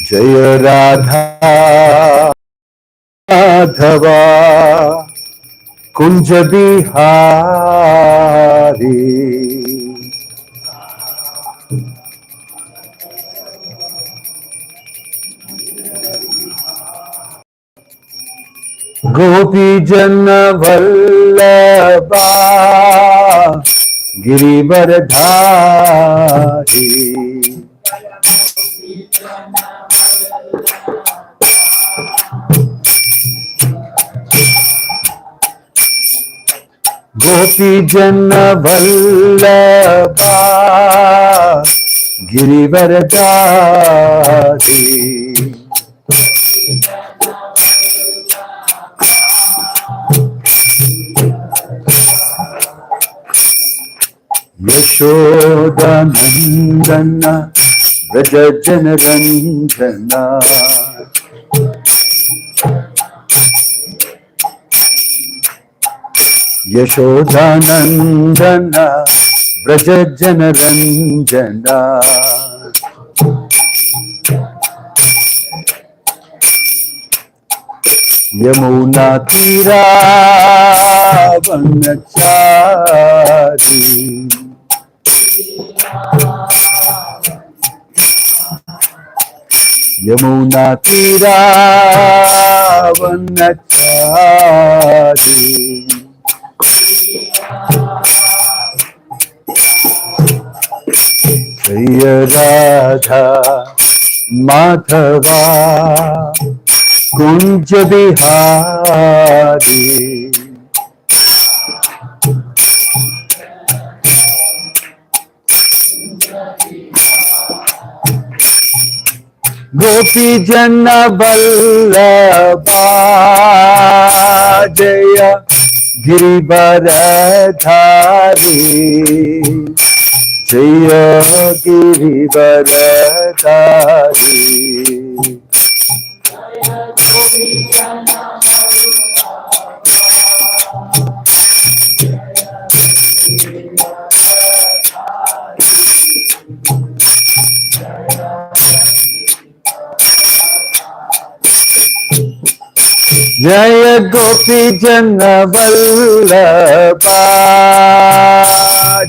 Jaya Radha Madhava Kunja Bihari Gopi Jana Vallabha Girivardhari Gopi Jana Vallabha Girivardhari Yashoda Nandana Vraja Jana Ranjana Yashoda Nandana Vraja Jana Ranjana Yamuna Tira Vanachari Yamuna Tira Vanachari Jaya Radha Madhava Kunja Bihari Gopi Jana Vallabha Jaya Girivardhari Jaya Girivardhari Jaya Gopi Jana Vallabha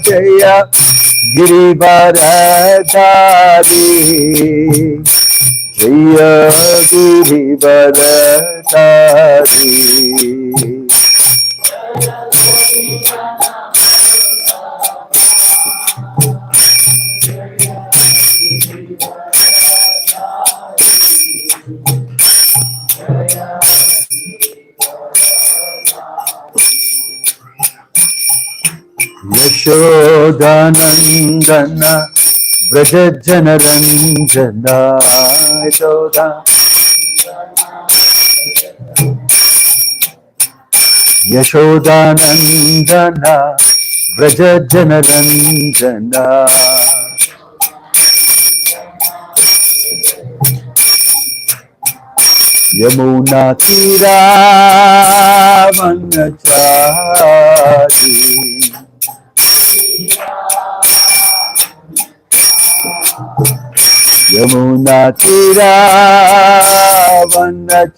Jaya Girivardhari Jaya Girivardhari Yashoda Nandana Vraja Jana Ranjana Yashoda Yashoda Nandana Vraja Jana Ranjana Yamuna Tira Vanachari Yamuna Tira Vanachari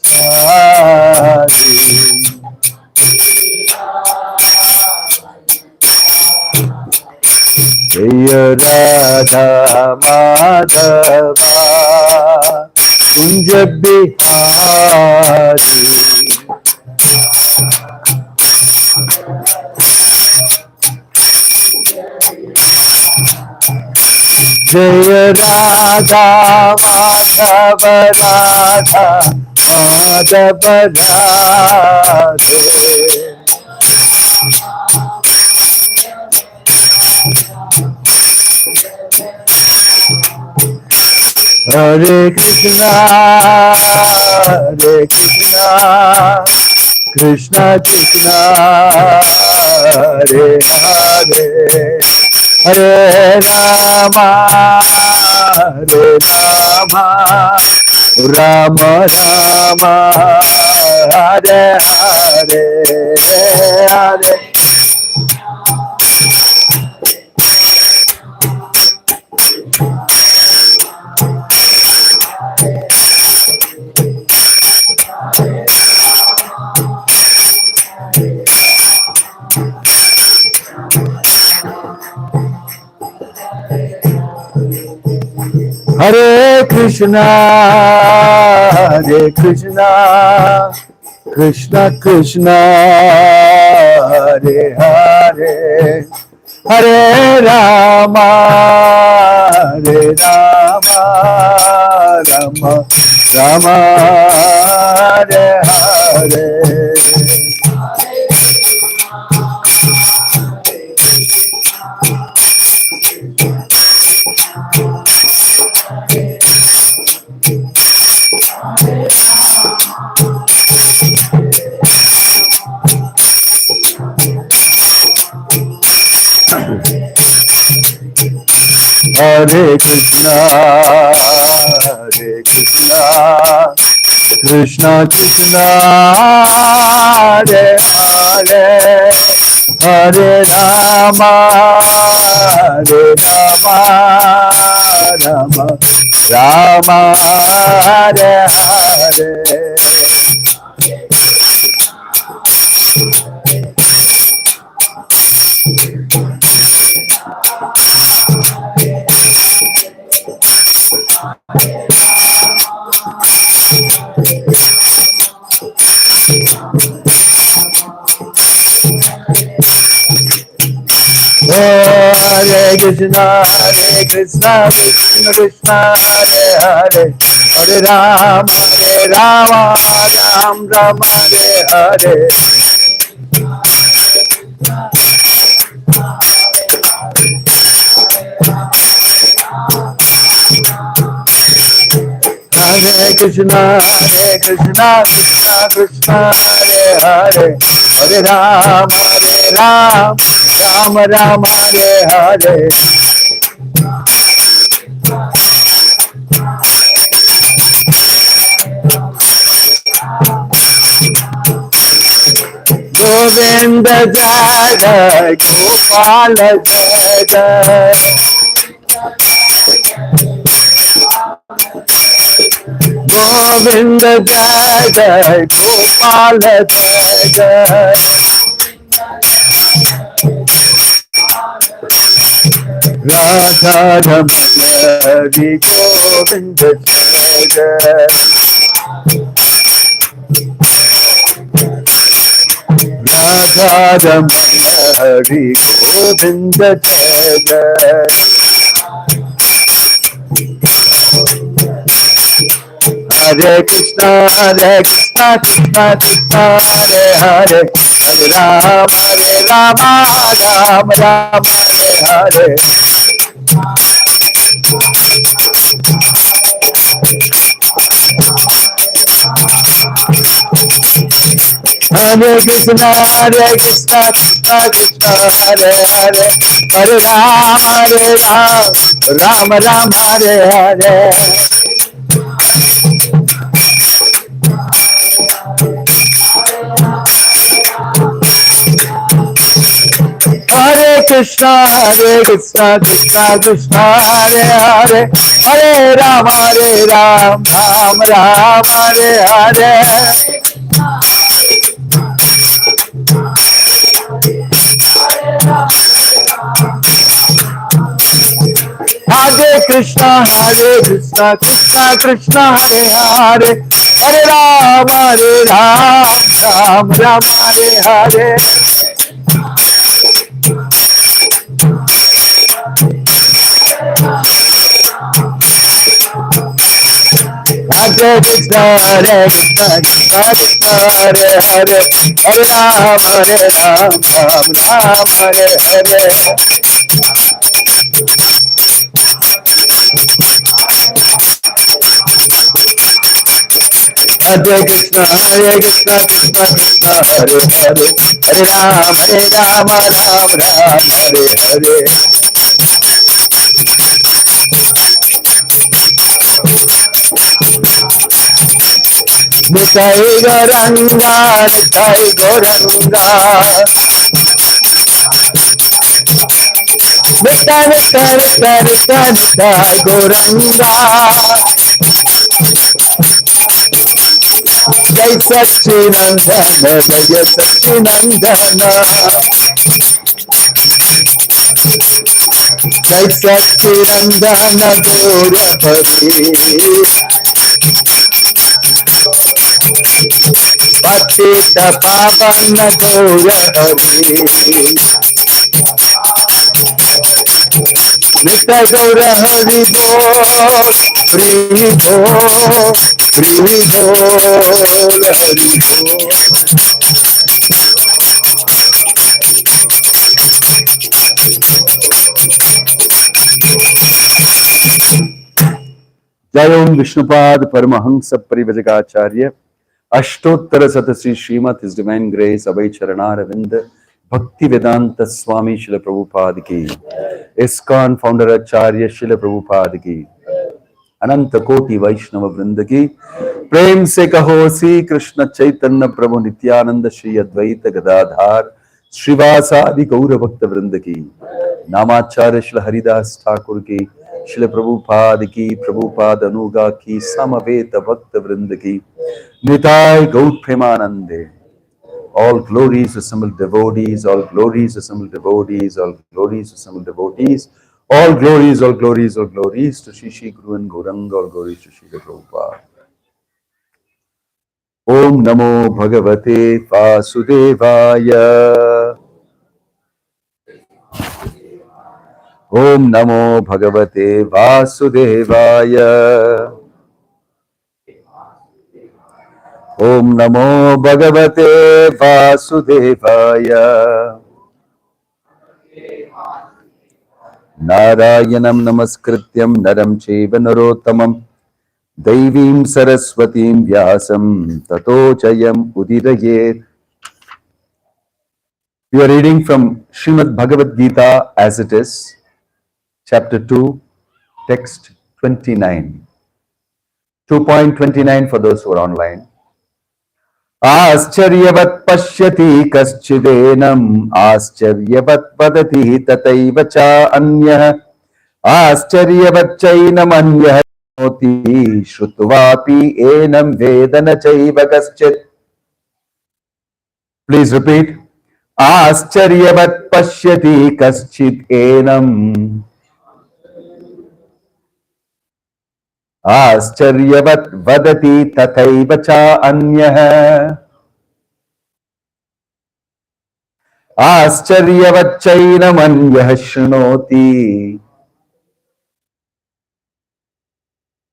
Jaya Radha Madhava Kunja Bihari Jaya Radha Madhava Radha Madhava Radhe Hare Krishna Krishna Krishna Hare Hare Hare Rama Rama Rama Hare Hare Hare Hare Krishna, Hare Krishna, Krishna Krishna, Hare Hare, Hare Rama, Hare Rama, Rama Rama, Hare Hare. Hare Krishna, Hare Krishna, Krishna Krishna, Hare Hare, Hare Rama, Hare Rama, Rama Rama, Hare Hare. Hare Krishna, Hare Krishna, Krishna Krishna, Hare Hare, Hare Rama, Rama Rama, Hare Hare. Hare Krishna, Hare Krishna, Krishna Krishna, Hare Hare, Hare Rama, Rama Rama, Hare Hare. Govinda Jai Jai, Gopala Jai Jai. Govinda Jai Jai, Gopala Jai Jai. Radha Ramana Hari Govinda Jai Jai. Radha Ramana Hari Govinda Jai Jai. Hare Krishna, Krishna Krishna, Hare Hare, Hare Rama, Rama Rama, Hare Hare. Hare Krishna, Krishna Krishna, Hare Hare, Hare Rama, Rama Rama, Hare Hare. Hare Krishna, Krishna Krishna, Hare Hare, Hare Rama, Rama Rama, Hare Hare. Hare Krishna, Krishna Krishna, Hare Hare, Hare Rama, Rama Rama, Hare Hare. Hare Krishna, Krishna Krishna, Hare Hare, Hare Rama, Rama Hare Hare. Hare Krishna, Krishna Krishna, Hare Hare, Hare Rama, Rama Hare Hare. Nitai Gauranga, Nitai Gauranga, Nitai Gauranga, Jai Satchinandana, Jai Satchinandana. Chaityanandana Gaura Hari, Patita Pavana Gaura Hari, Nitya Gaura Hari Bol, Hari Bol, Hari Bol, Hari Bol. Jai Om Vishnupad Paramahansa Parivajagacharya Ashtottara Satasi Srimad His Divine Grace Abhay Charanaravind Bhakti Vedanta Swami Srila Prabhupada Ki ISKCON Founder Acharya Srila Prabhupada Ki Ananta Koti Vaishnava Vrinda Ki Prem Se Kaho Sri Krishna Chaitanya Prabhu Nityananda Shri Advaita Gadadhar Srivasadi Gaura Bhakta Vrinda Ki Namacharya Srila Haridas Thakur Ki Srila Prabhupada Ki Prabhupada Anuga Ki Samaveta Bhakta Vrinda Ki Nitai Gaut Premanande. All glories assembled devotees, all glories assembled devotees, all glories assembled devotees, all glories, all glories, all glories to Shishi Guru and Gauranga, all glories to Srila Prabhupada. Om Namo Bhagavate Vasudevaya. Om Namo Bhagavate Vasudevaya. Om Namo Bhagavate Vasudevaya. Narayanam Namaskrityam Naram Cheva Narottamam Devim Saraswatim Vyasam Tato Jayam Udirayet. We are reading from Srimad Bhagavad Gita as it is, chapter 2, text 29. 2.29 for those who are online. Ascharyavat pashyati kaschidenam ascharyavat vadati tataiva cha anyah ascharyavat chainam anyah noti shrutvapi enam vedana chaiva kaschit. Please repeat. Ascharyavat pashyati kaschit enam ascharyavat vadati tathaiva cha anyah ascharyavat chainam anyah shrunoti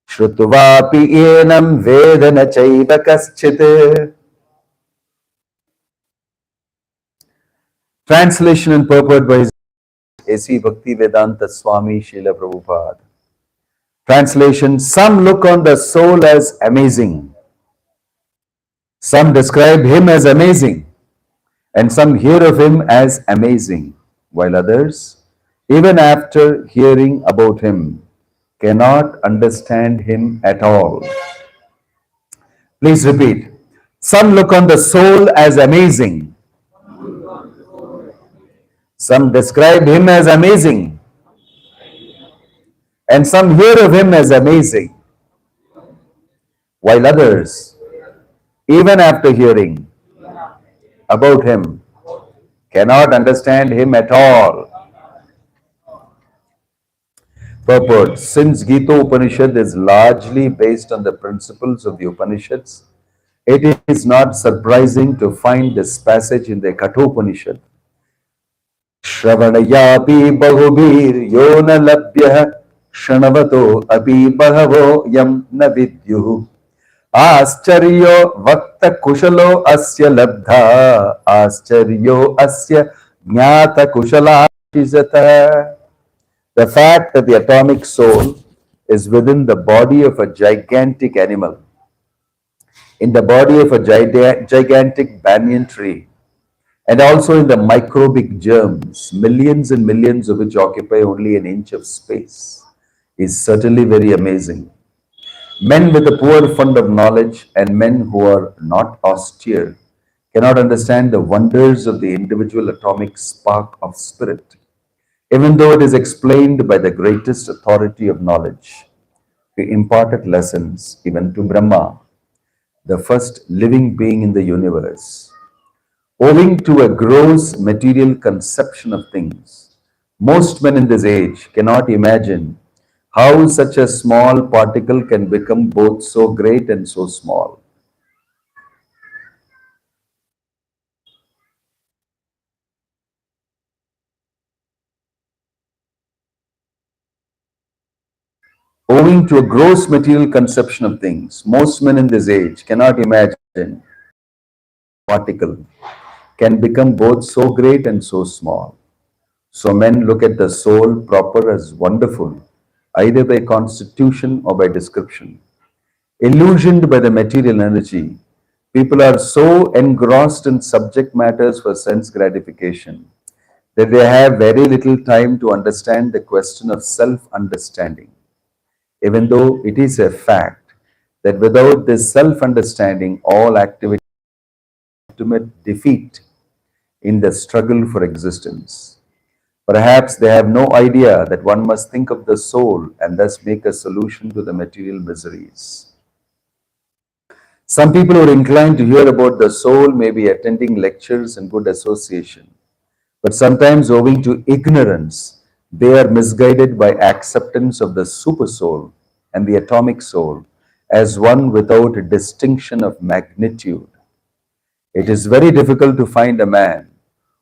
shrutvapi enam vedana chaiva kaschit. Translation and purport by His A.C. Bhakti Vedanta Swami Srila Prabhupada. Translation: some look on the soul as amazing. Some describe him as amazing. And some hear of him as amazing. While others, even after hearing about him, cannot understand him at all. Please repeat. Some look on the soul as amazing. Some describe him as amazing. And some hear of him as amazing. While others, even after hearing about him, cannot understand him at all. Purport: since Gita Upanishad is largely based on the principles of the Upanishads, it is not surprising to find this passage in the Kathopanishad. Shravanayapi bahubir yona labhyah shanavato api bahavo yam na vidyuh ascharyo vakta kushalo asya labdha ascharyo asya jnata kushala shizata. The fact that the atomic soul is within the body of a gigantic animal, in the body of a gigantic banyan tree, and also in the microbic germs, millions and millions of which occupy only an inch of space, is certainly very amazing. Men with a poor fund of knowledge and men who are not austere cannot understand the wonders of the individual atomic spark of spirit, even though it is explained by the greatest authority of knowledge, who imparted lessons even to Brahma, the first living being in the universe. Owing to a gross material conception of things, Most men in this age cannot imagine how such a small particle can become both so great and so small. Owing to a gross material conception of things, most men in this age cannot imagine particle can become both so great and so small. So men look at the soul proper as wonderful, either by constitution or by description. Illusioned by the material energy, people are so engrossed in subject matters for sense gratification that they have very little time to understand the question of self-understanding, even though it is a fact that without this self-understanding, all activity ultimate defeat in the struggle for existence. Perhaps they have no idea that one must think of the soul and thus make a solution to the material miseries. Some people who are inclined to hear about the soul may be attending lectures in good association, but sometimes owing to ignorance, they are misguided by acceptance of the super soul and the atomic soul as one without a distinction of magnitude. It is very difficult to find a man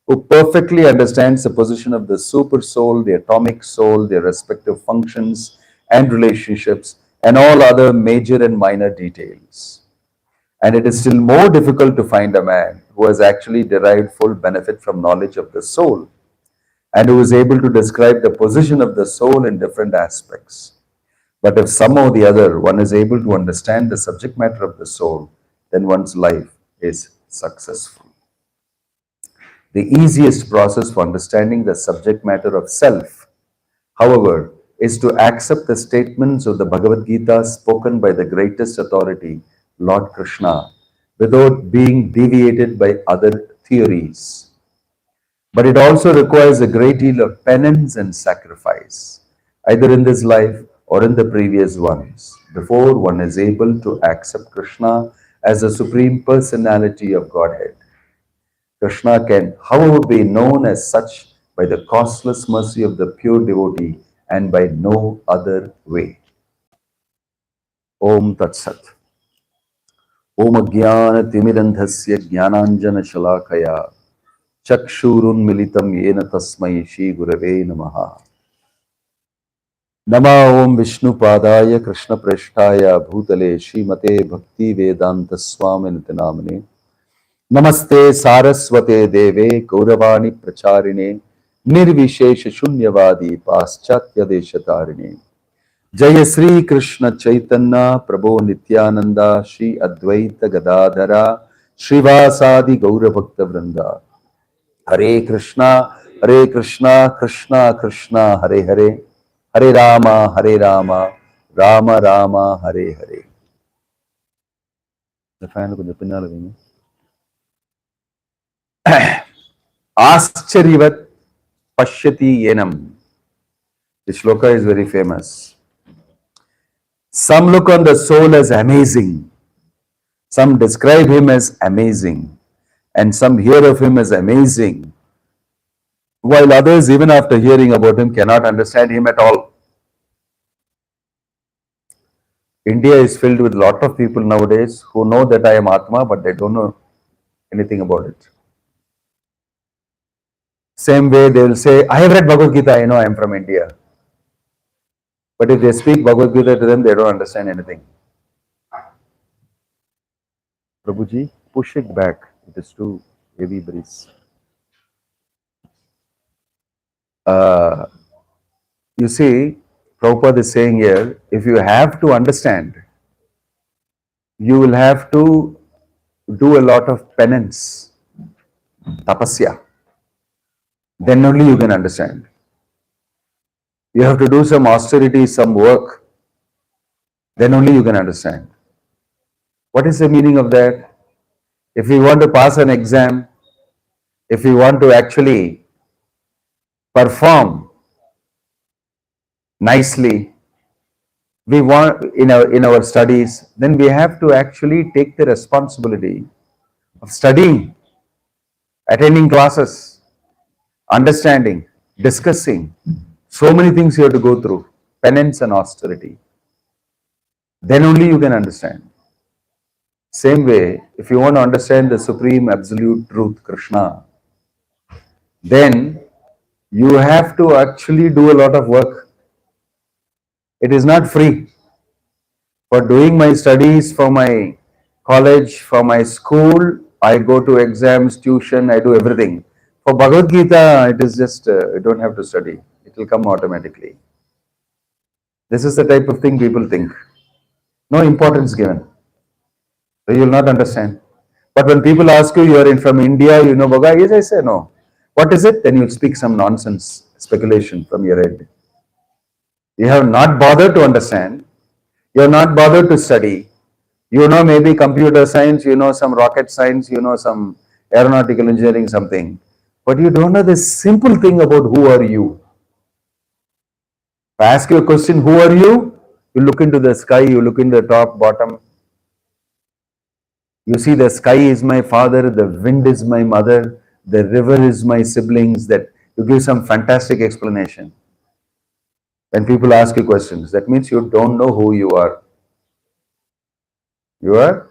who perfectly understands the position of the super soul, the atomic soul, their respective functions and relationships, and all other major and minor details. And it is still more difficult to find a man who has actually derived full benefit from knowledge of the soul and who is able to describe the position of the soul in different aspects. But if somehow or the other one is able to understand the subject matter of the soul, then one's life is successful. The easiest process for understanding the subject matter of self, however, is to accept the statements of the Bhagavad Gita spoken by the greatest authority, Lord Krishna, without being deviated by other theories. But it also requires a great deal of penance and sacrifice, either in this life or in the previous ones, before one is able to accept Krishna as the Supreme Personality of Godhead. Krishna can, however, be known as such by the costless mercy of the pure devotee and by no other way. Om Tat Sat. Om Ajnana Timirandhasya Jnananjana Shalakaya Chakshurun Militam Yena Tasmai Shri Gurave Namaha. Nama Om Vishnu Padaya Krishna Preshtaya Bhutale Srimate Bhakti Vedanta Swami Nitinamane Namaste Saraswate Deve Gauravani Pracharine Nirvishesha Shunyavadi Paschatya Deshatarine Jaya Sri Krishna Chaitanya Prabhu Nityananda Shri Advaita Gadadhara Srivasadi Gauravakta Vrinda Hare Krishna Krishna Krishna Hare Hare Hare Rama Rama Rama Hare Hare. The fan கொஞ்சம் பின்னால வைங்க. Ascharyavat Pashyati Yenam. This shloka is very famous. Some look on the soul as amazing. Some describe him as amazing. And some hear of him as amazing. While others, even after hearing about him, cannot understand him at all. India is filled with a lot of people nowadays who know that I am Atma, but they don't know anything about it. Same way they will say, I have read Bhagavad Gita, I know I am from India. But if they speak Bhagavad Gita to them, they don't understand anything. Prabhuji, push it back. It is too heavy breeze. You see, Prabhupada is saying here, if you have to understand, you will have to do a lot of penance, tapasya. Then only you can understand. You have to do some austerity, some work. Then only you can understand. What is the meaning of that? If we want to pass an exam, if we want to actually perform nicely, we want in our studies, then we have to actually take the responsibility of studying, attending classes, understanding. discussing. So many things you have to go through. Penance and austerity. Then only you can understand. Same way, if you want to understand the supreme absolute truth, Krishna, then you have to actually do a lot of work. It is not free. For doing my studies, for my college, for my school, I go to exams, tuition, I do everything. For Bhagavad Gita, it is just, you don't have to study. It will come automatically. This is the type of thing people think. No importance given. So you will not understand. But when people ask you, you are in from India, you know Bhagavad, yes, I say no. What is it? Then you will speak some nonsense, speculation from your head. You have not bothered to understand. You have not bothered to study. You know maybe computer science, you know some rocket science, you know some aeronautical engineering, something. But you don't know this simple thing about who are you. If I ask you a question, who are you? You look into the sky, you look into the top, bottom. You see the sky is my father, the wind is my mother, the river is my siblings. That you give some fantastic explanation. When people ask you questions, that means you don't know who you are. You are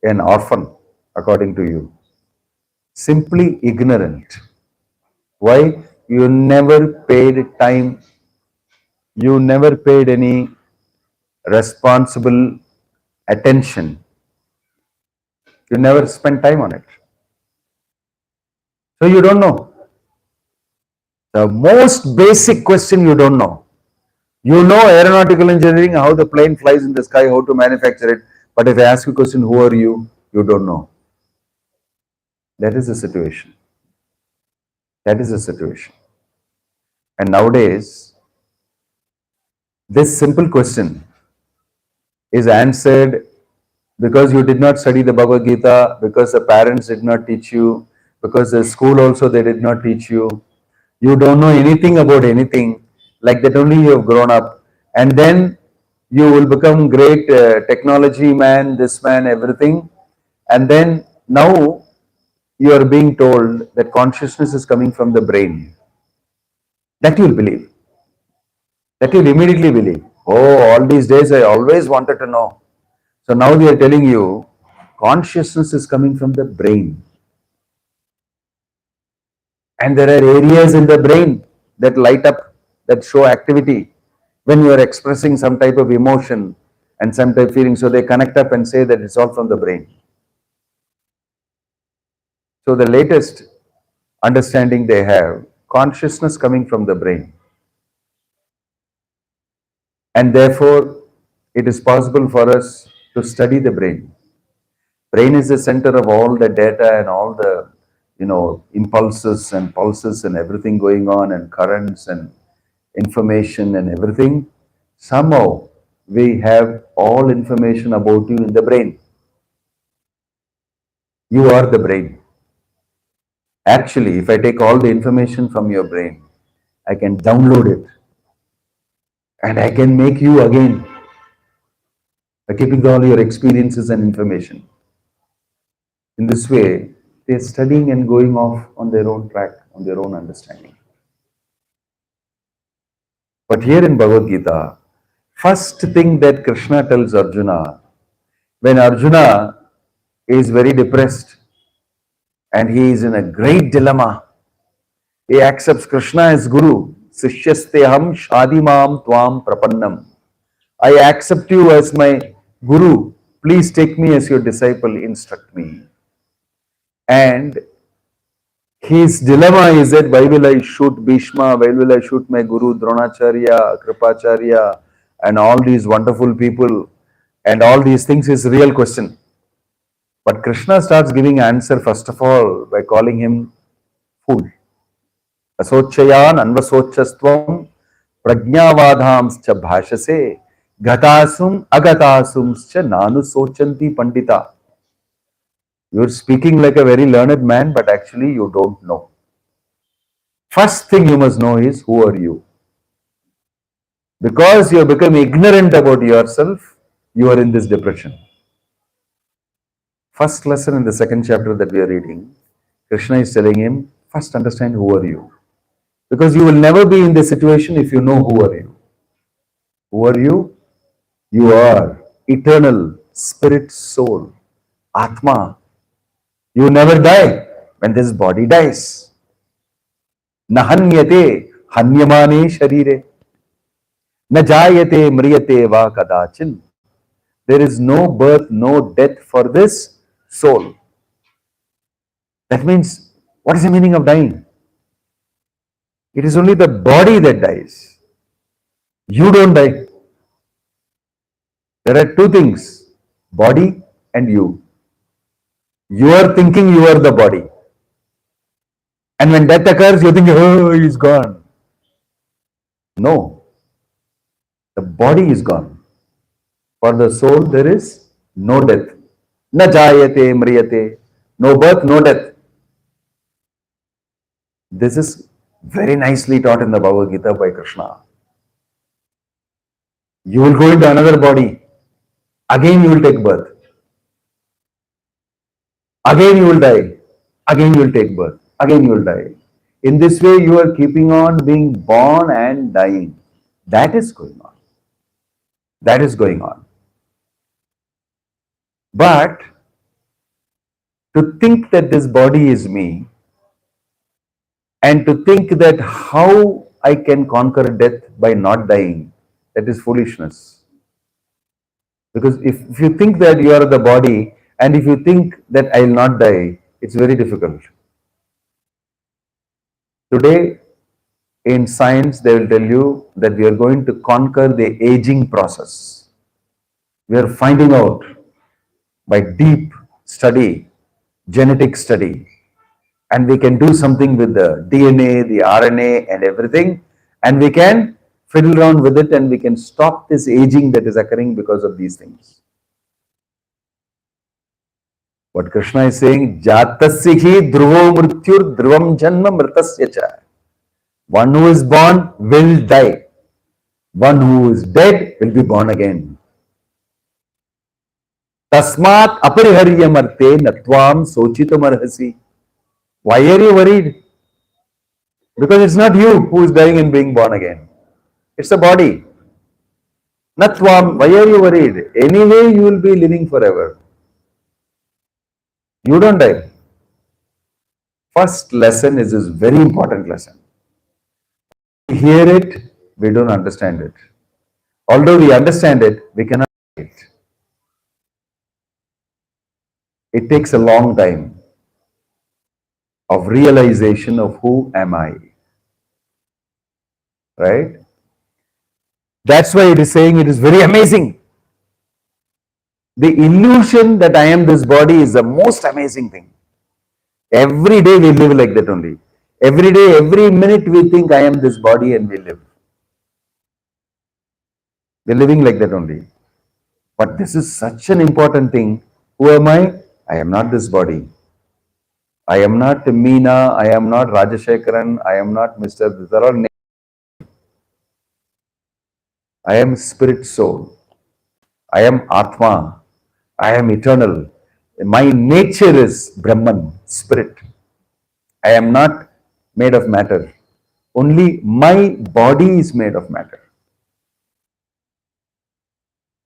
an orphan, according to you. Simply ignorant. Why? You never paid time, you never paid any responsible attention. You never spent time on it. So you don't know. The most basic question you don't know. You know aeronautical engineering, how the plane flies in the sky, how to manufacture it. But if I ask you a question, who are you? You don't know. That is the situation. That is the situation. And nowadays, this simple question is answered because you did not study the Bhagavad Gita, because the parents did not teach you, because the school also they did not teach you. You don't know anything about anything. Like that only you have grown up. And then you will become great technology man, this man, everything. And then now you are being told that consciousness is coming from the brain. That you will believe. That you will immediately believe. Oh, all these days I always wanted to know. So now they are telling you consciousness is coming from the brain. And there are areas in the brain that light up, that show activity when you are expressing some type of emotion and some type of feeling. So they connect up and say that it's all from the brain. So the latest understanding they have, consciousness coming from the brain. And therefore, it is possible for us to study the brain. Brain is the center of all the data and all the, impulses and pulses and everything going on, and currents and information and everything. Somehow, we have all information about you in the brain. You are the brain. Actually, if I take all the information from your brain, I can download it and I can make you again by keeping all your experiences and information. In this way, they are studying and going off on their own track, on their own understanding. But here in Bhagavad Gita, first thing that Krishna tells Arjuna, when Arjuna is very depressed and he is in a great dilemma, he accepts Krishna as Guru. Sishyasteham shadimam tvam prapannam. I accept you as my Guru. Please take me as your disciple, instruct me. And his dilemma is that why will I shoot Bhishma, why will I shoot my Guru Dronacharya, Kripacharya, and all these wonderful people, and all these things is real question. But Krishna starts giving answer first of all by calling him fool. Asochayan anvasochastvam prajnavadhamscha bhashase gatasum agatasumscha nanu sochanti pandita. You're speaking like a very learned man, but actually you don't know. First thing you must know is who are you? Because you have become ignorant about yourself, you are in this depression. First lesson in the second chapter that we are reading, Krishna is telling him, first understand who are you. Because you will never be in this situation if you know who are you. Who are you? You are eternal spirit soul, Atma. You never die when this body dies. Nahanyate hanyamane sharire. Na jayate mriyate va kadachin. There is no birth, no death for this soul. That means, what is the meaning of dying? It is only the body that dies. You don't die. There are two things, body and you. You are thinking you are the body. And when death occurs, you think, oh, he's gone. No, the body is gone. For the soul, there is no death. Na jayate mriyate. No birth, no death. This is very nicely taught in the Bhagavad Gita by Krishna. You will go into another body. Again you will take birth. Again you will die. Again you will take birth. Again you will die. In this way you are keeping on being born and dying. That is going on. That is going on. But to think that this body is me and to think that how I can conquer death by not dying, that is foolishness. Because if you think that you are the body and if you think that I will not die, it's very difficult. Today, in science, they will tell you that we are going to conquer the aging process. We are finding out by deep study, genetic study, and we can do something with the DNA, the RNA, and everything, and we can fiddle around with it and we can stop this aging that is occurring because of these things. What Krishna is saying, Jatasya dhruvo mrityur dhruvam janma mritasya cha. One who is born will die. One who is dead will be born again. Tasmat apariharya marte natvam sochitam arhasi. Why are you worried? Because it's not you who is dying and being born again. It's the body. Natvam, why are you worried? Anyway, you will be living forever. You don't die. First lesson is this very important lesson. We hear it, we don't understand it. Although we understand it, we cannot do it. It takes a long time of realization of who am I. Right? That's why it is saying it is very amazing. The illusion that I am this body is the most amazing thing. Every day we live like that only. Every day, every minute we think I am this body and we live. We're living like that only. But this is such an important thing. Who am I? I am not this body. I am not Meena. I am not Rajashekaran. I am not Mr. These are all names. I am spirit soul. I am Atma. I am eternal. My nature is Brahman, spirit. I am not made of matter. Only my body is made of matter.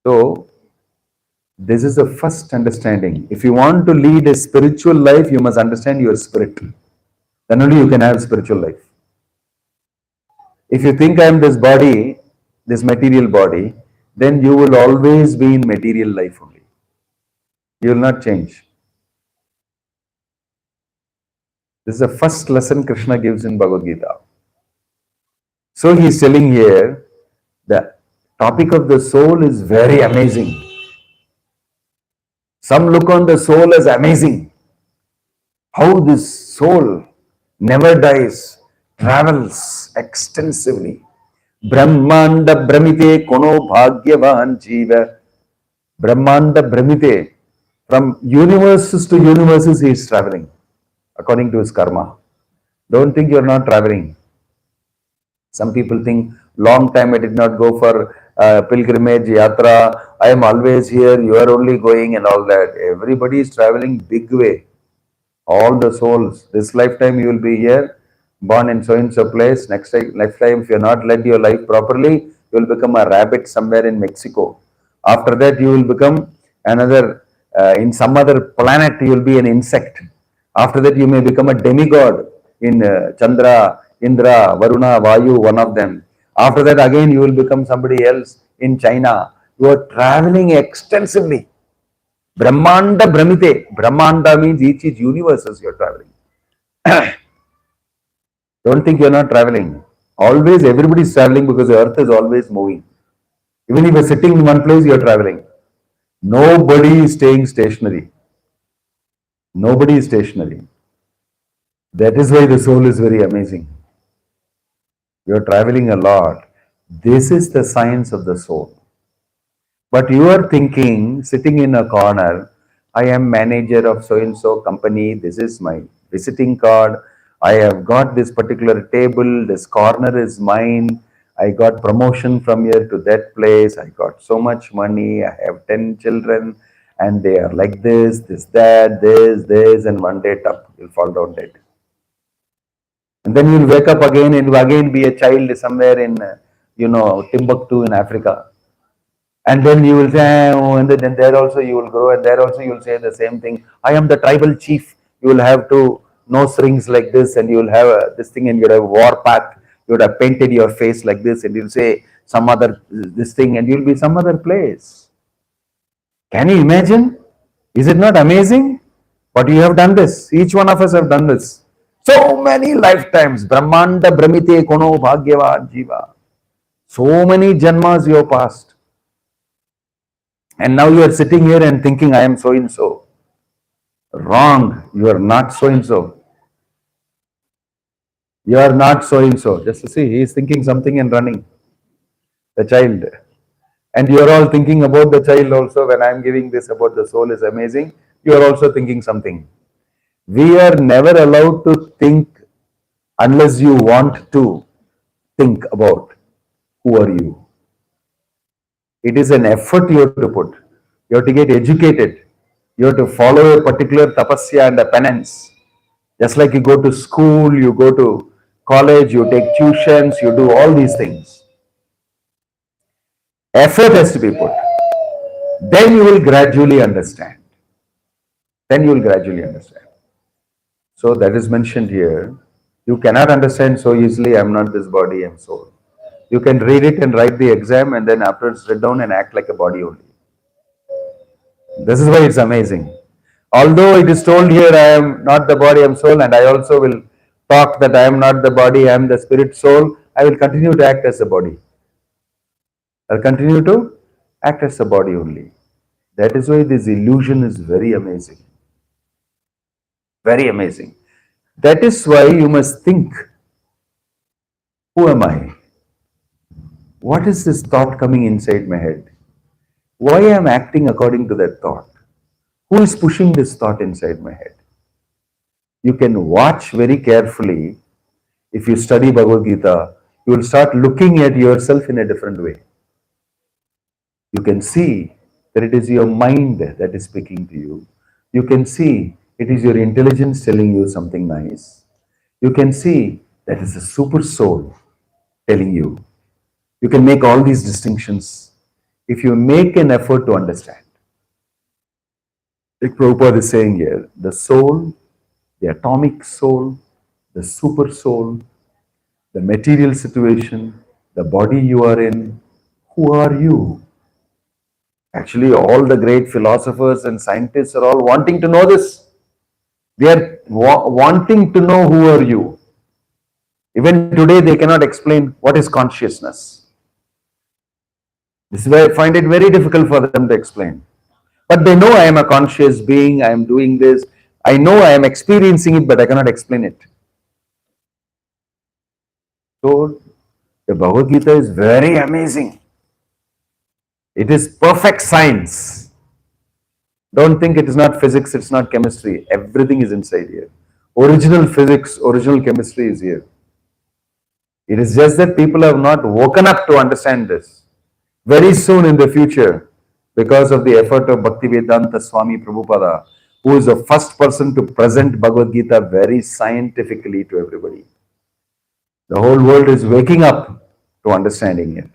So, this is the first understanding. If you want to lead a spiritual life, you must understand your spirit. Then only you can have spiritual life. If you think I am this body, this material body, then you will always be in material life only. You will not change. This is the first lesson Krishna gives in Bhagavad Gita. So he is telling here, the topic of the soul is very amazing. Some look on the soul as amazing. How this soul never dies, travels extensively. Brahmanda Brahmite Kono Bhagyavan Jiva. Brahmanda Brahmite. From universes to universes he is traveling according to his karma. Don't think you are not traveling. Some people think, long time I did not go for pilgrimage, yatra, I am always here, you are only going and all that. Everybody is traveling big way. All the souls, this lifetime you will be here, Born in so and so place. Next time, if you're not led your life properly, you will become a rabbit somewhere in Mexico. After that, you will become another, in some other planet, you will be an insect. After that, you may become a demigod in Chandra, Indra, Varuna, Vayu, one of them. After that, again, you will become somebody else in China. You are traveling extensively. Brahmanda Brahmite. Brahmanda means each universes you are traveling. Don't think you're not traveling. Always everybody is traveling because the earth is always moving. Even if you're sitting in one place, you're traveling. Nobody is staying stationary. Nobody is stationary. That is why the soul is very amazing. You're traveling a lot. This is the science of the soul. But you are thinking, sitting in a corner, I am manager of so and so company, this is my visiting card, I have got this particular table, this corner is mine, I got promotion from here to that place, I got so much money, I have 10 children, and they are like this, this, and one day, top, you'll fall down dead. And then you'll wake up again and again be a child somewhere in, Timbuktu in Africa. And then you will say, oh, and then there also you will grow, and there also you will say the same thing. I am the tribal chief. You will have to nose rings like this, and you will have this thing, and you would have war pack. You would have painted your face like this, and you'll say some other this thing, and you'll be some other place. Can you imagine? Is it not amazing? But you have done this. Each one of us have done this. So many lifetimes. Brahmanda Brahmite Kono Bhagyavad Jiva. So many janmas you have passed. And now you are sitting here and thinking, I am so and so. Wrong. You are not so and so. You are not so and so. Just to see, he is thinking something and running. The child. And you are all thinking about the child also. When I am giving this about the soul is amazing, you are also thinking something. We are never allowed to think unless you want to think about who are you. It is an effort you have to put. You have to get educated. You have to follow a particular tapasya and a penance. Just like you go to school, you go to college, you take tuitions, you do all these things. Effort has to be put. Then you will gradually understand. Then you will gradually understand. So that is mentioned here. You cannot understand so easily, I am not this body, I am soul. You can read it and write the exam, and then afterwards sit down and act like a body only. This is why it's amazing. Although it is told here, I am not the body, I am soul, and I also will talk that I am not the body, I am the spirit soul, I will continue to act as a body. I will continue to act as a body only. That is why this illusion is very amazing. Very amazing. That is why you must think, who am I? What is this thought coming inside my head? Why I am acting according to that thought? Who is pushing this thought inside my head? You can watch very carefully. If you study Bhagavad Gita, you will start looking at yourself in a different way. You can see that it is your mind that is speaking to you. You can see it is your intelligence telling you something nice. You can see that is the super soul telling you. You can make all these distinctions if you make an effort to understand. Like Prabhupada is saying here, the soul, the atomic soul, the super soul, the material situation, the body you are in, who are you? Actually, all the great philosophers and scientists are all wanting to know this. They are wanting to know who are you. Even today, they cannot explain what is consciousness. This is why I find it very difficult for them to explain. But they know I am a conscious being, I am doing this. I know I am experiencing it, but I cannot explain it. So, the Bhagavad Gita is very amazing. It is perfect science. Don't think it is not physics, it's not chemistry. Everything is inside here. Original physics, original chemistry is here. It is just that people have not woken up to understand this. Very soon in the future, because of the effort of Bhaktivedanta Swami Prabhupada, who is the first person to present Bhagavad Gita very scientifically to everybody. The whole world is waking up to understanding it.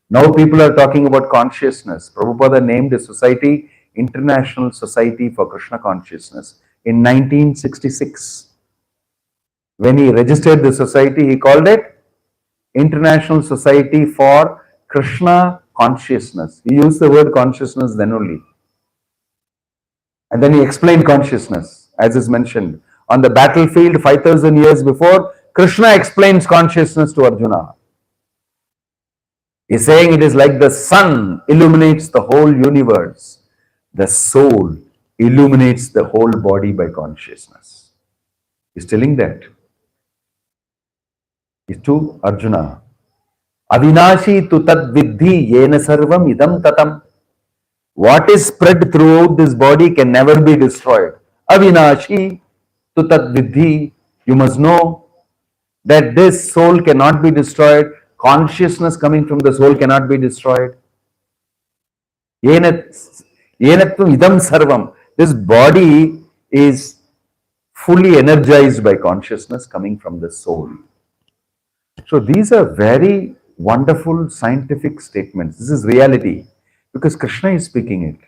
Now people are talking about consciousness. Prabhupada named a society International Society for Krishna Consciousness in 1966. When he registered the society, he called it International Society for Krishna Consciousness. He used the word consciousness then only. And then he explained consciousness, as is mentioned. On the battlefield 5,000 years before, Krishna explains consciousness to Arjuna. He's saying it is like the sun illuminates the whole universe. The soul illuminates the whole body by consciousness. He's telling that. It's to Arjuna. Avinashi tu tad vidhi yena sarvam idam tatam. What is spread throughout this body can never be destroyed. Avinashi tu tad vidhi. You must know that this soul cannot be destroyed. Consciousness coming from the soul cannot be destroyed. Yenatvam idam sarvam. This body is fully energized by consciousness coming from the soul. So these are very wonderful scientific statements. This is reality because Krishna is speaking it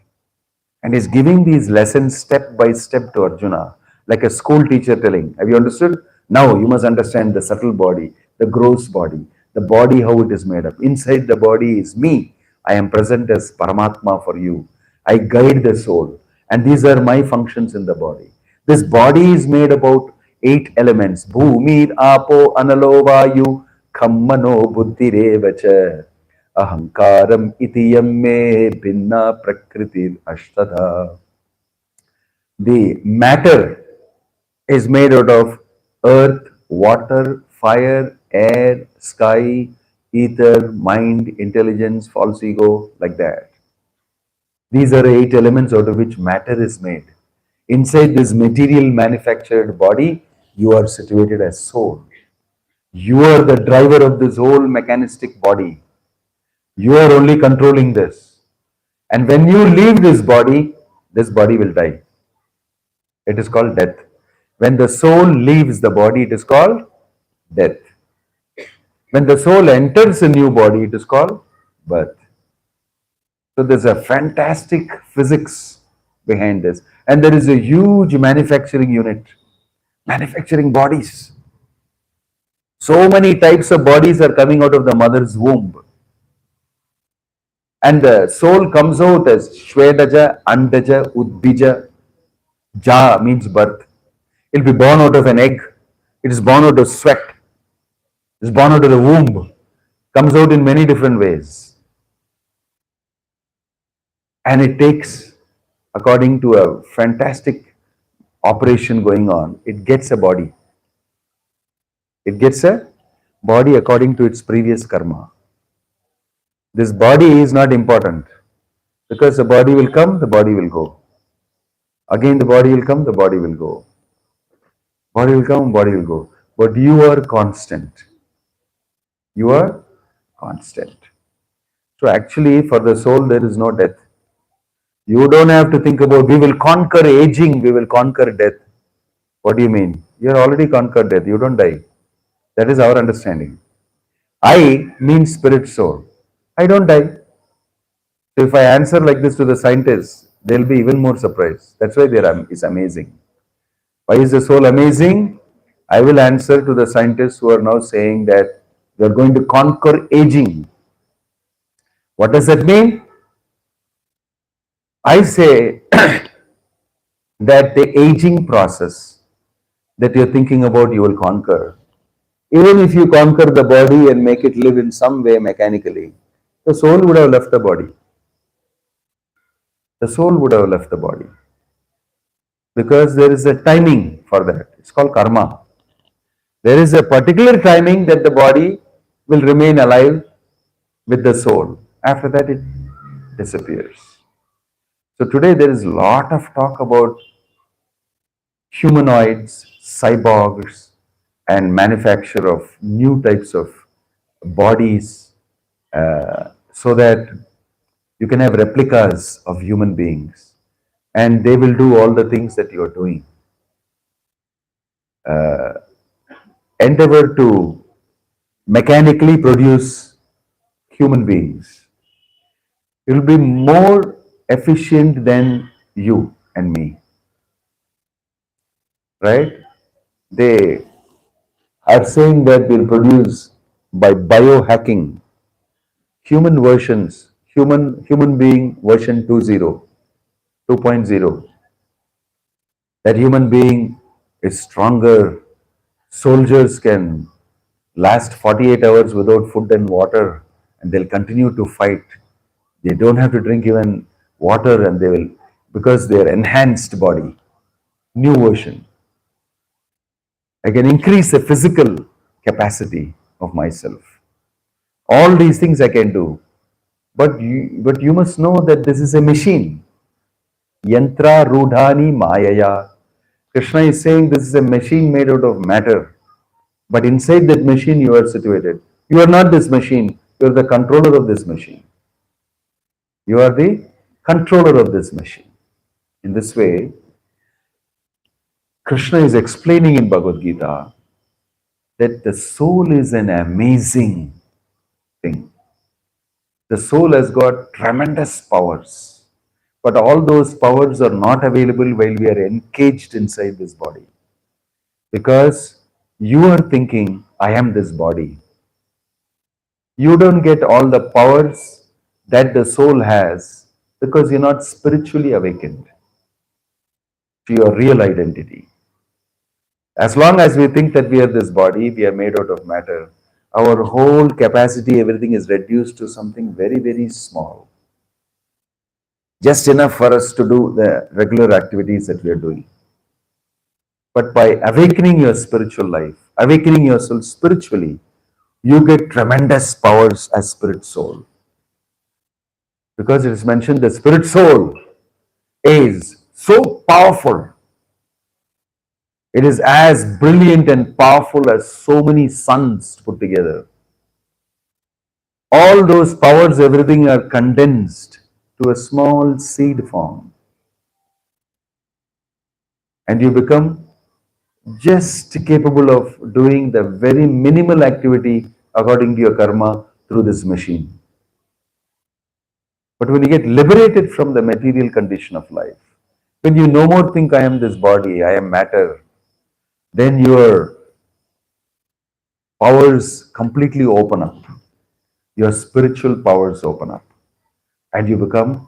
and is giving these lessons step by step to Arjuna, like a school teacher telling, have you understood? Now you must understand the subtle body, the gross body, the body, how it is made up. Inside the body is me. I am present as Paramatma for you. I guide the soul. And these are my functions in the body. This body is made about 8 elements. Bhumir, Apo, Analo, Vayu, Kammano, Buddhirevacha, Ahankaram, Itiyam me, Bhinna, Prakritir, Ashtadha. The matter is made out of earth, water, fire, air, sky, ether, mind, intelligence, false ego, like that. These are 8 elements out of which matter is made. Inside this material manufactured body, you are situated as soul. You are the driver of this whole mechanistic body. You are only controlling this. And when you leave this body will die. It is called death. When the soul leaves the body, it is called death. When the soul enters a new body, it is called birth. So there's a fantastic physics behind this. And there is a huge manufacturing unit, manufacturing bodies. So many types of bodies are coming out of the mother's womb. And the soul comes out as Shvedaja, Andaja, Udbija. Ja means birth. It will be born out of an egg. It is born out of sweat. It is born out of the womb. Comes out in many different ways. And it takes, according to a fantastic operation going on, it gets a body. It gets a body according to its previous karma. This body is not important because the body will come, the body will go. Again the body will come, the body will go. Body will come, body will go. But you are constant. You are constant. So actually for the soul there is no death. You don't have to think about, we will conquer aging, we will conquer death. What do you mean? You are already conquered death, you don't die. That is our understanding. I means spirit soul. I don't die. So if I answer like this to the scientists, they'll be even more surprised. That's why it's amazing. Why is the soul amazing? I will answer to the scientists who are now saying that we are going to conquer aging. What does that mean? I say that the aging process that you're thinking about, you will conquer. Even if you conquer the body and make it live in some way mechanically, the soul would have left the body. The soul would have left the body. Because there is a timing for that. It's called karma. There is a particular timing that the body will remain alive with the soul. After that, it disappears. So today there is a lot of talk about humanoids, cyborgs, and manufacture of new types of bodies so that you can have replicas of human beings and they will do all the things that you are doing. Endeavor to mechanically produce human beings. It will be more efficient than you and me, right? They are saying that we'll produce by biohacking human versions, human being version 2.0. That human being is stronger. Soldiers can last 48 hours without food and water, and they'll continue to fight. They don't have to drink even water, and they will, because they are enhanced body, new version. I can increase the physical capacity of myself. All these things I can do. But you must know that this is a machine. Yantra Rudhani Mayaya. Krishna is saying this is a machine made out of matter. But inside that machine you are situated. You are not this machine. You are the controller of this machine. You are the controller of this machine. In this way, Krishna is explaining in Bhagavad Gita that the soul is an amazing thing. The soul has got tremendous powers. But all those powers are not available while we are encaged inside this body. Because you are thinking, I am this body. You don't get all the powers that the soul has because you're not spiritually awakened to your real identity. As long as we think that we are this body, we are made out of matter, our whole capacity, everything is reduced to something very, very small. Just enough for us to do the regular activities that we are doing. But by awakening your spiritual life, awakening yourself spiritually, you get tremendous powers as spirit soul. Because it is mentioned the spirit soul is so powerful. It is as brilliant and powerful as so many suns put together. All those powers, everything are condensed to a small seed form. And you become just capable of doing the very minimal activity according to your karma through this machine. But when you get liberated from the material condition of life, when you no more think I am this body, I am matter, then your powers completely open up. Your spiritual powers open up. And you become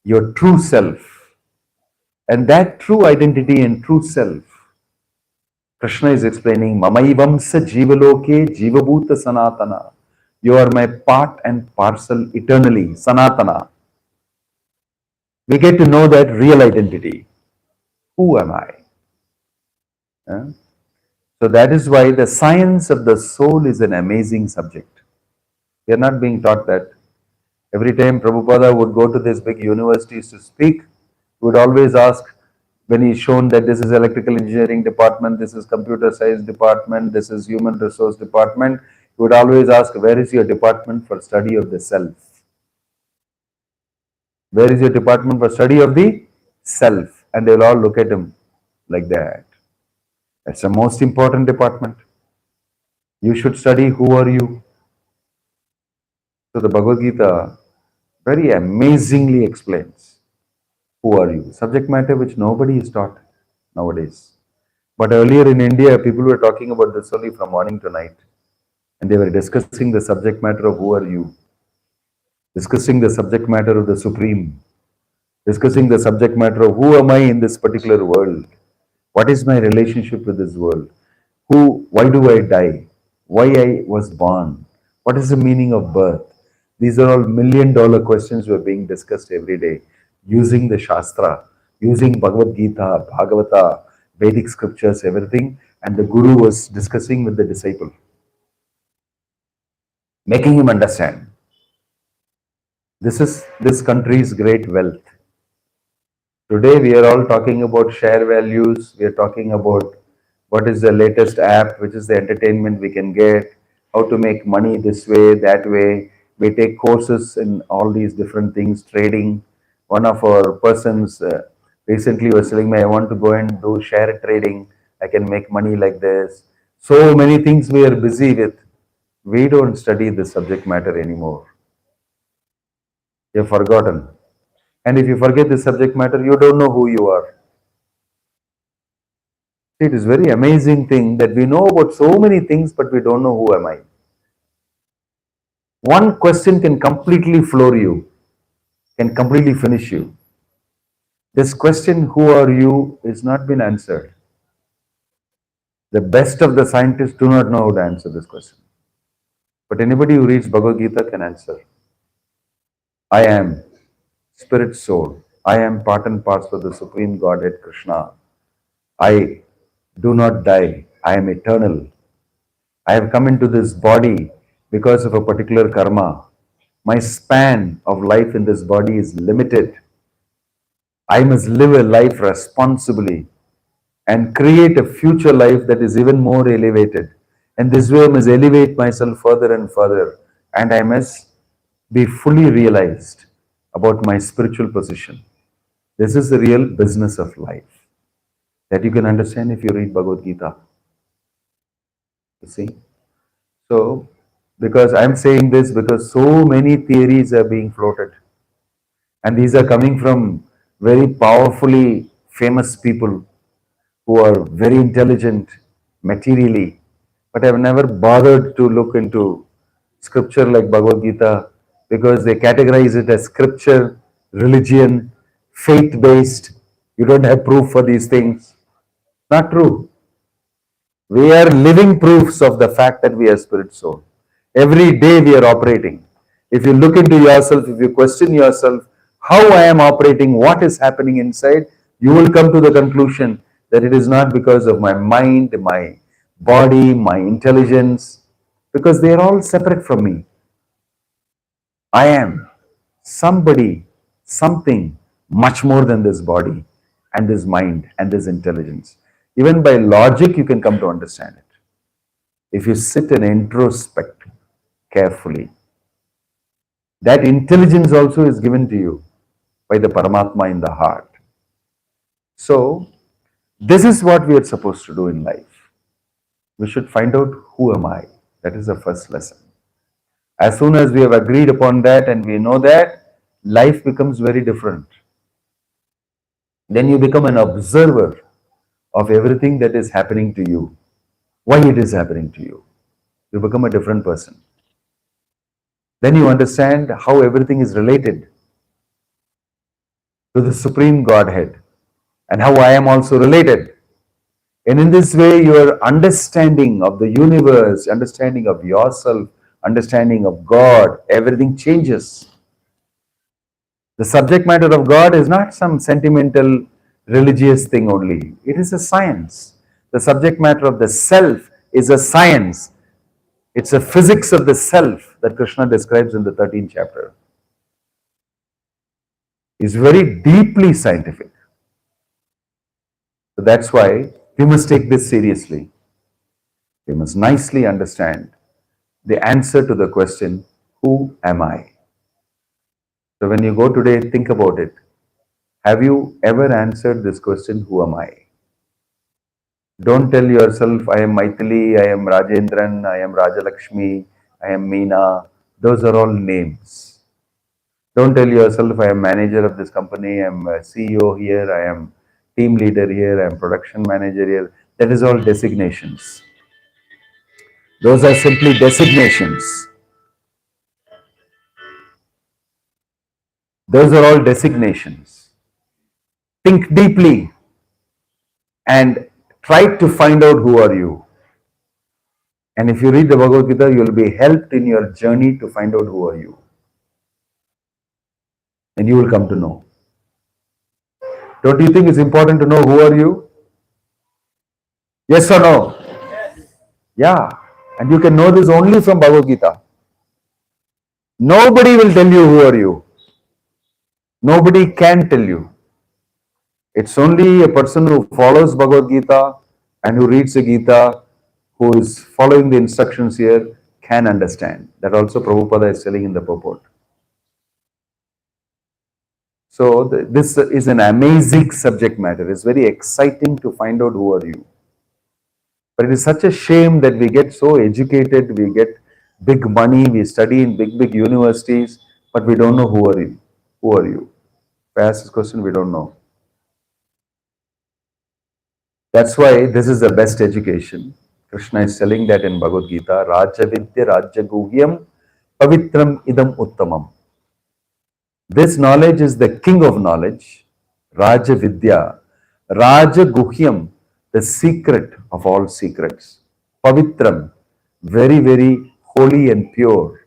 your true self. And that true identity and true self, Krishna is explaining, Mamaivamsa Jivaloke Jivabhuta Sanatana. You are my part and parcel eternally, Sanatana. We get to know that real identity. Who am I? So that is why the science of the soul is an amazing subject. We are not being taught that. Every time Prabhupada would go to these big universities to speak, he would always ask, when he's shown that this is electrical engineering department, this is computer science department, this is human resource department, he would always ask, where is your department for study of the self? Where is your department for study of the self? And they will all look at him like that. That's the most important department. You should study who are you. So the Bhagavad Gita very amazingly explains who are you. Subject matter which nobody is taught nowadays. But earlier in India, people were talking about this only from morning to night. And they were discussing the subject matter of who are you. Discussing the subject matter of the Supreme. Discussing the subject matter of who am I in this particular world. What is my relationship with this world? Why do I die? Why I was born? What is the meaning of birth? These are all million-dollar questions were being discussed every day using the Shastra, using Bhagavad Gita, Bhagavata, Vedic scriptures, everything. And the Guru was discussing with the disciple, making him understand. This is this country's great wealth. Today we are all talking about share values. We are talking about what is the latest app, which is the entertainment we can get, how to make money this way, that way. We take courses in all these different things, trading. One of our persons recently was telling me, I want to go and do share trading. I can make money like this. So many things we are busy with. We don't study this subject matter anymore. You've forgotten. And if you forget this subject matter, you don't know who you are. It is very amazing thing that we know about so many things, but we don't know who am I. One question can completely floor you, can completely finish you. This question, who are you, is not been answered. The best of the scientists do not know how to answer this question. But anybody who reads Bhagavad Gita can answer. I am spirit soul. I am part and parcel of the Supreme Godhead Krishna. I do not die. I am eternal. I have come into this body because of a particular karma. My span of life in this body is limited. I must live a life responsibly and create a future life that is even more elevated. And this way I must elevate myself further and further. And I must be fully realized about my spiritual position. This is the real business of life that you can understand if you read Bhagavad Gita. You see? So, because I'm saying this because so many theories are being floated. And these are coming from very powerfully famous people who are very intelligent materially, but have never bothered to look into scripture like Bhagavad Gita because they categorize it as scripture, religion, faith based. You don't have proof for these things. Not true. We are living proofs of the fact that we are spirit soul. Every day we are operating. If you look into yourself, if you question yourself, how I am operating, what is happening inside, you will come to the conclusion that it is not because of my mind, my body, my intelligence, because they are all separate from me. I am somebody, something much more than this body and this mind and this intelligence. Even by logic, you can come to understand it. If you sit and introspect carefully, that intelligence also is given to you by the Paramatma in the heart. So, this is what we are supposed to do in life. We should find out who am I. That is the first lesson. As soon as we have agreed upon that and we know that, life becomes very different. Then you become an observer of everything that is happening to you. Why it is happening to you. You become a different person. Then you understand how everything is related to the Supreme Godhead and how I am also related. And in this way, your understanding of the universe, understanding of yourself, understanding of God, everything changes. The subject matter of God is not some sentimental religious thing only. It is a science. The subject matter of the self is a science. It's a physics of the self that Krishna describes in the 13th chapter. It's very deeply scientific. So that's why we must take this seriously. We must nicely understand the answer to the question, who am I? So when you go today, think about it. Have you ever answered this question, who am I? Don't tell yourself, I am Maithili, I am Rajendran, I am Rajalakshmi, I am Meena. Those are all names. Don't tell yourself, I am manager of this company, I am CEO here, I am team leader here, I am production manager here. That is all designations. Those are simply designations. Those are all designations. Think deeply and try to find out who are you. And if you read the Bhagavad Gita, you will be helped in your journey to find out who are you. And you will come to know. Don't you think it's important to know who are you? Yes or no? Yeah. And you can know this only from Bhagavad Gita. Nobody will tell you who are you. Nobody can tell you. It's only a person who follows Bhagavad Gita and who reads the Gita, who is following the instructions here, can understand. That also Prabhupada is telling in the purport. So this is an amazing subject matter. It's very exciting to find out who are you. But it is such a shame that we get so educated, we get big money, we study in big universities, but we don't know who are you. Who are you? If I ask this question, we don't know. That's why this is the best education. Krishna is telling that in Bhagavad Gita, Raja Vidya Raja Guhyam Pavitram Idam Uttamam. This knowledge is the king of knowledge, Raja Vidya, Raja Guhyam, the secret of all secrets, Pavitram, very holy and pure,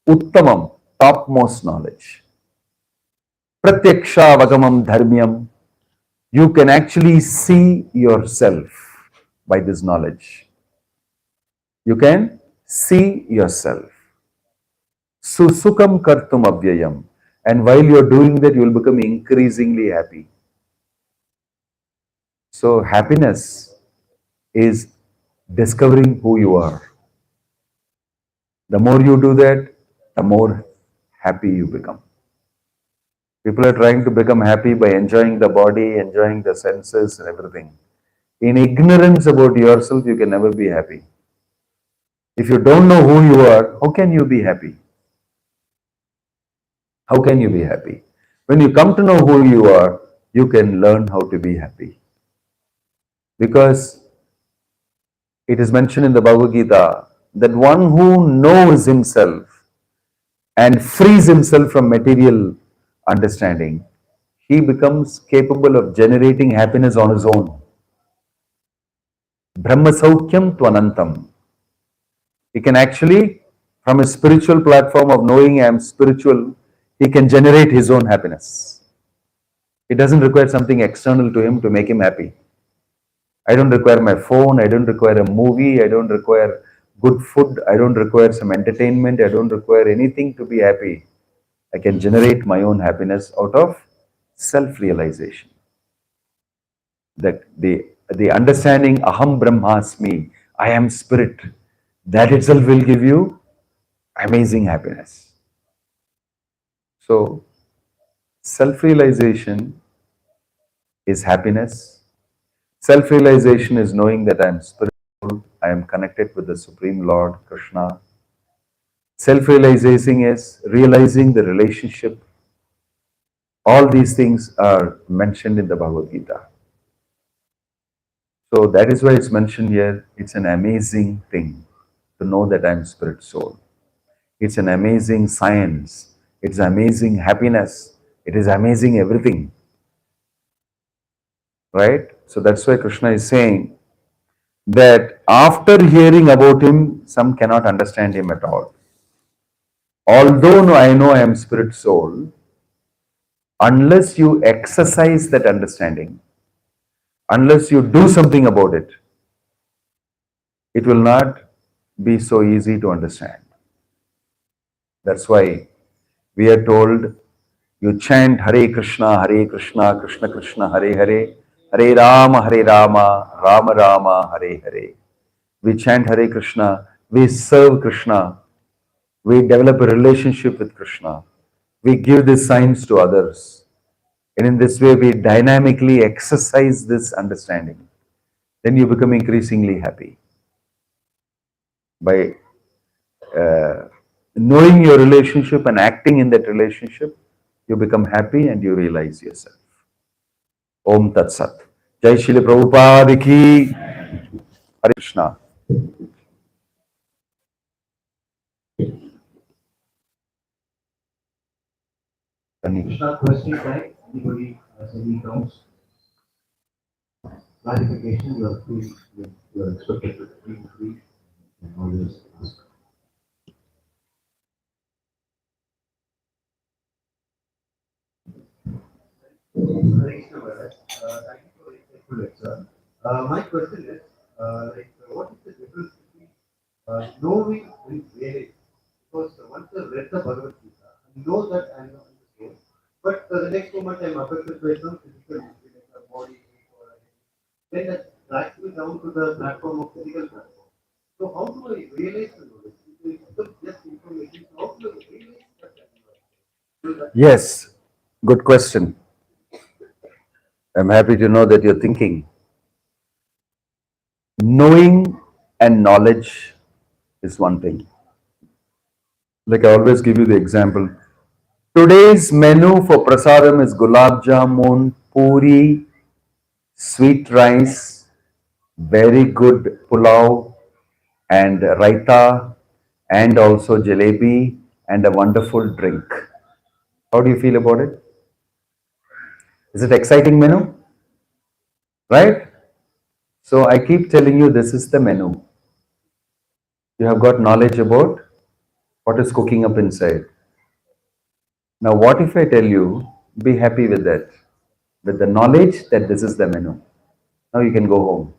Uttamam, topmost knowledge, Pratyaksha Vagamam Dharmyam, you can actually see yourself by this knowledge. You can see yourself. Susukam kartum avyayam. And while you're doing that, you will become increasingly happy. So happiness is discovering who you are. The more you do that, the more happy you become. People are trying to become happy by enjoying the body, enjoying the senses and everything. In ignorance about yourself, you can never be happy. If you don't know who you are, how can you be happy? How can you be happy? When you come to know who you are, you can learn how to be happy. Because it is mentioned in the Bhagavad Gita that one who knows himself and frees himself from material understanding, he becomes capable of generating happiness on his own. Brahma Saukyam Tvanantam. He can actually, from a spiritual platform of knowing I am spiritual, he can generate his own happiness. It doesn't require something external to him to make him happy. I don't require my phone, I don't require a movie, I don't require good food, I don't require some entertainment, I don't require anything to be happy. I can generate my own happiness out of self-realization. That the understanding Aham Brahmasmi, I am spirit, that itself will give you amazing happiness. So, self-realization is happiness. Self-realization is knowing that I am spiritual, I am connected with the Supreme Lord, Krishna. Self-realizing is realizing the relationship. All these things are mentioned in the Bhagavad Gita. So that is why it's mentioned here. It's an amazing thing to know that I am spirit soul. It's an amazing science. It's amazing happiness. It is amazing everything. Right? So that's why Krishna is saying that after hearing about him, some cannot understand him at all. Although I know I am spirit soul, unless you exercise that understanding, unless you do something about it, it will not be so easy to understand. That's why we are told you chant Hare Krishna, Krishna Krishna, Hare Hare, Hare Rama, Rama Rama, Hare Hare. We chant Hare Krishna, we serve Krishna, we develop a relationship with Krishna, we give these signs to others. And in this way, we dynamically exercise this understanding. Then you become increasingly happy. By knowing your relationship and acting in that relationship, you become happy and you realize yourself. Om Tat Sat. Jai Shri Prabhupada ki. Hare Krishna. Krishna, question time. Anybody has any doubts? Clarification, you are free. You are expected to be free and always ask. Thank you for the insightful lecture. My question is, what is the difference between knowing and realizing? Because once I've read the Bhagavad Gita, I know that I am not in the soul, but the next moment I'm affected by some physical injury, like a body ache or anything. Then that tracks me down to the platform of physical platform. So how do I realize the knowledge? It's just information. So how do I realize that? Yes, good question. I'm happy to know that you're thinking. Knowing and knowledge is one thing. Like I always give you the example. Today's menu for prasadam is gulab jamun, puri, sweet rice, very good pulao, and raita, and also jalebi, and a wonderful drink. How do you feel about it? Is it exciting menu? Right? So I keep telling you this is the menu. You have got knowledge about what is cooking up inside. Now, what if I tell you, be happy with that, with the knowledge that this is the menu? Now you can go home.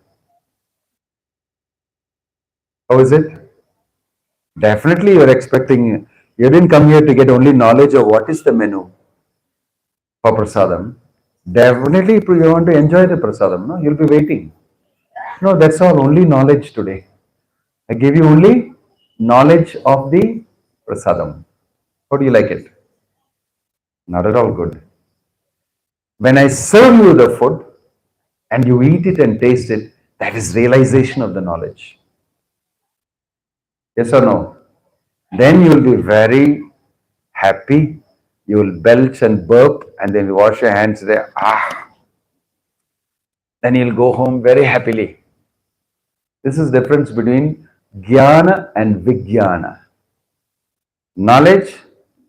How is it? Definitely, you're expecting, you didn't come here to get only knowledge of what is the menu for prasadam. Definitely, if you want to enjoy the prasadam, no, you'll be waiting. No, that's all, only knowledge today. I gave you only knowledge of the prasadam. How do you like it? Not at all good. When I serve you the food and you eat it and taste it, that is realization of the knowledge. Yes or no? Then you will be very happy. You will belch and burp and then you wash your hands there. Ah, then you'll go home very happily. This is the difference between jnana and vijnana. Knowledge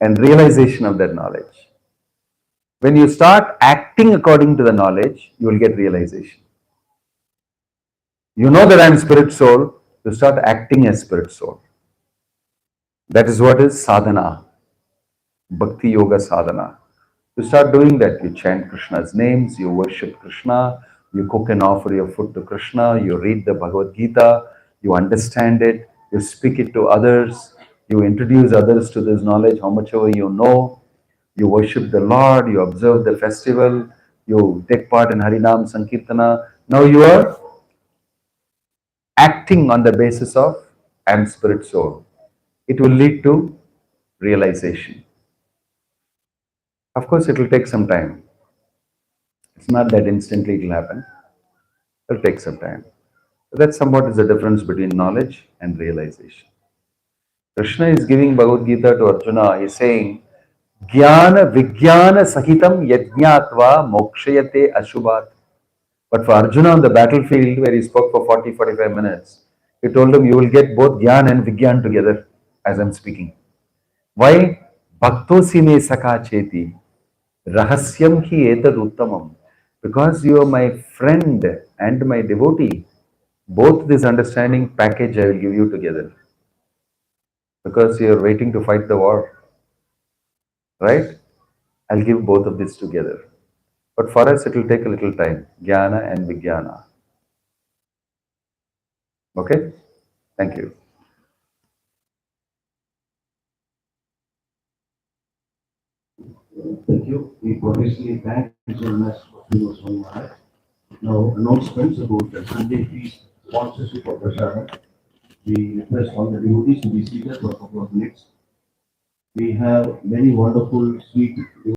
and realization of that knowledge. When you start acting according to the knowledge, you will get realization. You know that I'm spirit soul, you start acting as spirit soul. That is what is sadhana, bhakti yoga sadhana. You start doing that. You chant Krishna's names, you worship Krishna, you cook and offer your food to Krishna, you read the Bhagavad Gita, you understand it, you speak it to others, you introduce others to this knowledge, how much ever you know, you worship the Lord, you observe the festival, you take part in Harinam Sankirtana. Now you are acting on the basis of I am spirit soul. It will lead to realization. Of course, it will take some time. It's not that instantly it will happen. It will take some time. So that's somewhat is the difference between knowledge and realization. Krishna is giving Bhagavad Gita to Arjuna. He's saying, Jnana Vijnana Sahitam Yajñatva Mokshayate Ashubhat. But for Arjuna on the battlefield, where he spoke for 40-45 minutes, he told him, you will get both Jnana and Vigyan together as I'm speaking. Why? Bhaktosi me sakha cheti. Rahasyam ki etad uttamam. Because you are my friend and my devotee. Both this understanding package I will give you together. Because you are waiting to fight the war. Right? I'll give both of this together. But for us, it will take a little time. Jnana and Vijnana. Okay? Thank you. Thank you. We obviously thank Jonas for Swami Maharaj. Now, announcements about the Sunday feast sponsorship of Prashadam. We request all the devotees to be seated for a couple of minutes. We have many wonderful, sweet